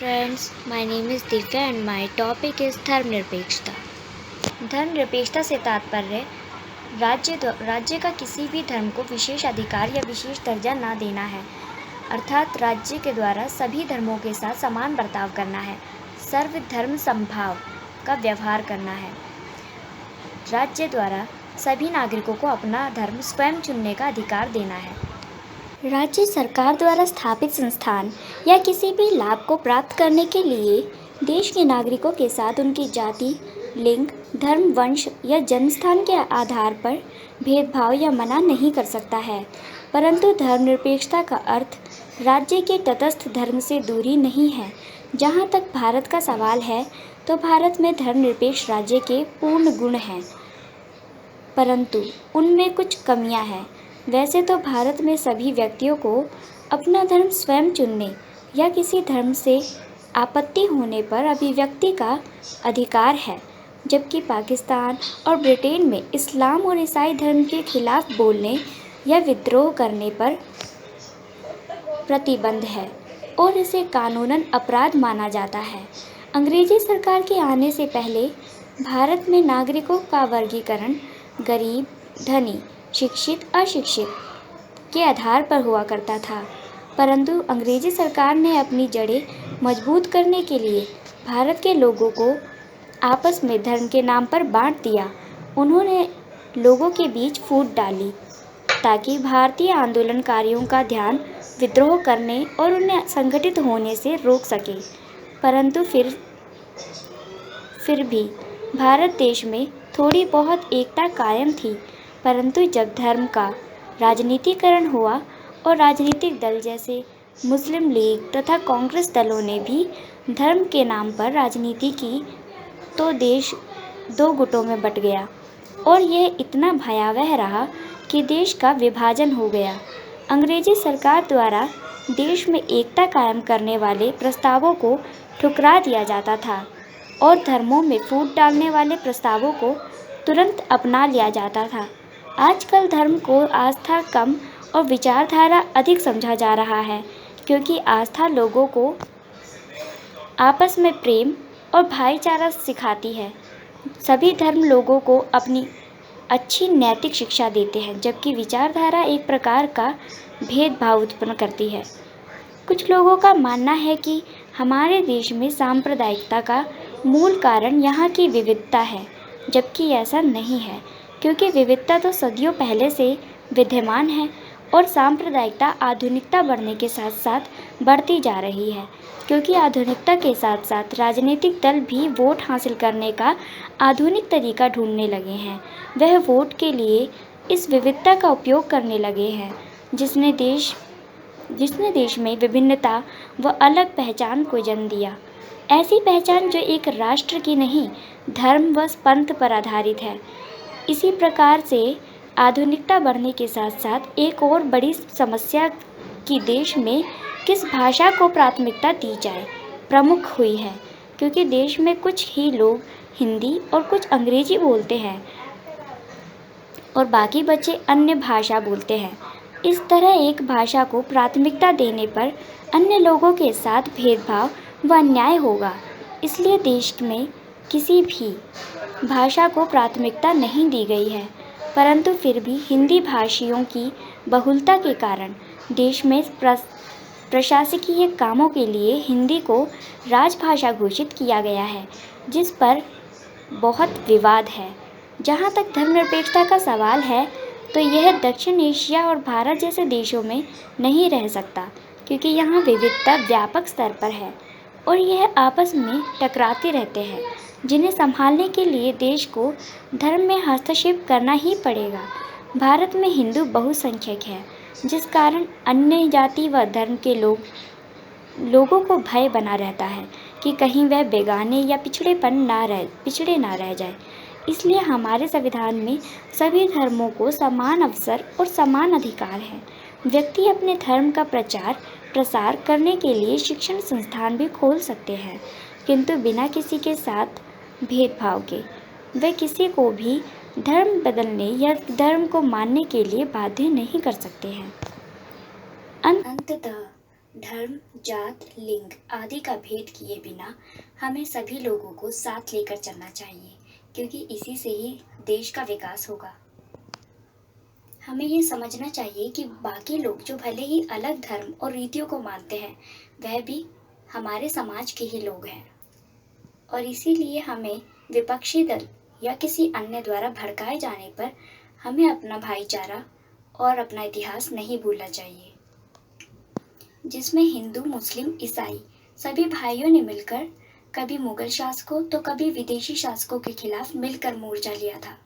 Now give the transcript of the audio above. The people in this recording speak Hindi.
Friends, my name is Divya and my topic is धर्मनिरपेक्षता। धर्मनिरपेक्षता से तात्पर्य राज्य का किसी भी धर्म को विशेष अधिकार या विशेष दर्जा न देना है, अर्थात राज्य के द्वारा सभी धर्मों के साथ समान बर्ताव करना है, सर्वधर्म समभाव का व्यवहार करना है। राज्य द्वारा सभी नागरिकों को अपना धर्म स्वयं चुनने का अधिकार देना है। राज्य सरकार द्वारा स्थापित संस्थान या किसी भी लाभ को प्राप्त करने के लिए देश के नागरिकों के साथ उनकी जाति, लिंग, धर्म, वंश या जन्मस्थान के आधार पर भेदभाव या मना नहीं कर सकता है। परंतु धर्मनिरपेक्षता का अर्थ राज्य के तटस्थ धर्म से दूरी नहीं है। जहाँ तक भारत का सवाल है तो भारत में धर्मनिरपेक्ष राज्य के पूर्ण गुण हैं, परंतु उनमें कुछ कमियां हैं। वैसे तो भारत में सभी व्यक्तियों को अपना धर्म स्वयं चुनने या किसी धर्म से आपत्ति होने पर अभिव्यक्ति का अधिकार है, जबकि पाकिस्तान और ब्रिटेन में इस्लाम और ईसाई धर्म के खिलाफ बोलने या विद्रोह करने पर प्रतिबंध है और इसे कानूनन अपराध माना जाता है। अंग्रेजी सरकार के आने से पहले भारत में नागरिकों का वर्गीकरण गरीब, धनी, शिक्षित, अशिक्षित के आधार पर हुआ करता था, परंतु अंग्रेजी सरकार ने अपनी जड़ें मजबूत करने के लिए भारत के लोगों को आपस में धर्म के नाम पर बांट दिया। उन्होंने लोगों के बीच फूट डाली ताकि भारतीय आंदोलनकारियों का ध्यान विद्रोह करने और उन्हें संगठित होने से रोक सके। परंतु फिर भी भारत देश में थोड़ी बहुत एकता कायम थी। परंतु जब धर्म का राजनीतिकरण हुआ और राजनीतिक दल जैसे मुस्लिम लीग तथा कांग्रेस दलों ने भी धर्म के नाम पर राजनीति की, तो देश दो गुटों में बंट गया और यह इतना भयावह रहा कि देश का विभाजन हो गया। अंग्रेजी सरकार द्वारा देश में एकता कायम करने वाले प्रस्तावों को ठुकरा दिया जाता था और धर्मों में फूट डालने वाले प्रस्तावों को तुरंत अपना लिया जाता था। आजकल धर्म को आस्था कम और विचारधारा अधिक समझा जा रहा है, क्योंकि आस्था लोगों को आपस में प्रेम और भाईचारा सिखाती है। सभी धर्म लोगों को अपनी अच्छी नैतिक शिक्षा देते हैं, जबकि विचारधारा एक प्रकार का भेदभाव उत्पन्न करती है। कुछ लोगों का मानना है कि हमारे देश में सांप्रदायिकता का मूल कारण यहाँ की विविधता है, जबकि ऐसा नहीं है, क्योंकि विविधता तो सदियों पहले से विद्यमान है और सांप्रदायिकता आधुनिकता बढ़ने के साथ साथ बढ़ती जा रही है, क्योंकि आधुनिकता के साथ साथ राजनीतिक दल भी वोट हासिल करने का आधुनिक तरीका ढूंढने लगे हैं। वह वोट के लिए इस विविधता का उपयोग करने लगे हैं, जिसने देश में विभिन्नता व अलग पहचान को जन्म दिया। ऐसी पहचान जो एक राष्ट्र की नहीं, धर्म व पंथ पर आधारित है। इसी प्रकार से आधुनिकता बढ़ने के साथ साथ एक और बड़ी समस्या कि देश में किस भाषा को प्राथमिकता दी जाए प्रमुख हुई है, क्योंकि देश में कुछ ही लोग हिंदी और कुछ अंग्रेजी बोलते हैं और बाकी बच्चे अन्य भाषा बोलते हैं। इस तरह एक भाषा को प्राथमिकता देने पर अन्य लोगों के साथ भेदभाव व अन्याय होगा। इसलिए देश में किसी भी भाषा को प्राथमिकता नहीं दी गई है, परंतु फिर भी हिंदी भाषियों की बहुलता के कारण देश में प्रशासकीय कामों के लिए हिंदी को राजभाषा घोषित किया गया है, जिस पर बहुत विवाद है। जहाँ तक धर्मनिरपेक्षता का सवाल है तो यह दक्षिण एशिया और भारत जैसे देशों में नहीं रह सकता, क्योंकि यहाँ विविधता व्यापक स्तर पर है और यह आपस में टकराते रहते हैं, जिन्हें संभालने के लिए देश को धर्म में हस्तक्षेप करना ही पड़ेगा। भारत में हिंदू बहुसंख्यक है, जिस कारण अन्य जाति व धर्म के लोगों को भय बना रहता है कि कहीं वह बेगाने या पिछड़े ना रह जाए। इसलिए हमारे संविधान में सभी धर्मों को समान अवसर और समान अधिकार है। व्यक्ति अपने धर्म का प्रचार प्रसार करने के लिए शिक्षण संस्थान भी खोल सकते हैं, किंतु बिना किसी के साथ भेदभाव के। वे किसी को भी धर्म बदलने या धर्म को मानने के लिए बाध्य नहीं कर सकते हैं। अंततः धर्म, जात, लिंग आदि का भेद किए बिना हमें सभी लोगों को साथ लेकर चलना चाहिए, क्योंकि इसी से ही देश का विकास होगा। हमें ये समझना चाहिए कि बाकी लोग जो भले ही अलग धर्म और रीतियों को मानते हैं, वह भी हमारे समाज के ही लोग हैं, और इसीलिए हमें विपक्षी दल या किसी अन्य द्वारा भड़काए जाने पर हमें अपना भाईचारा और अपना इतिहास नहीं भूलना चाहिए, जिसमें हिंदू, मुस्लिम, ईसाई सभी भाइयों ने मिलकर कभी मुगल शासकों तो कभी विदेशी शासकों के खिलाफ मिलकर मोर्चा लिया था।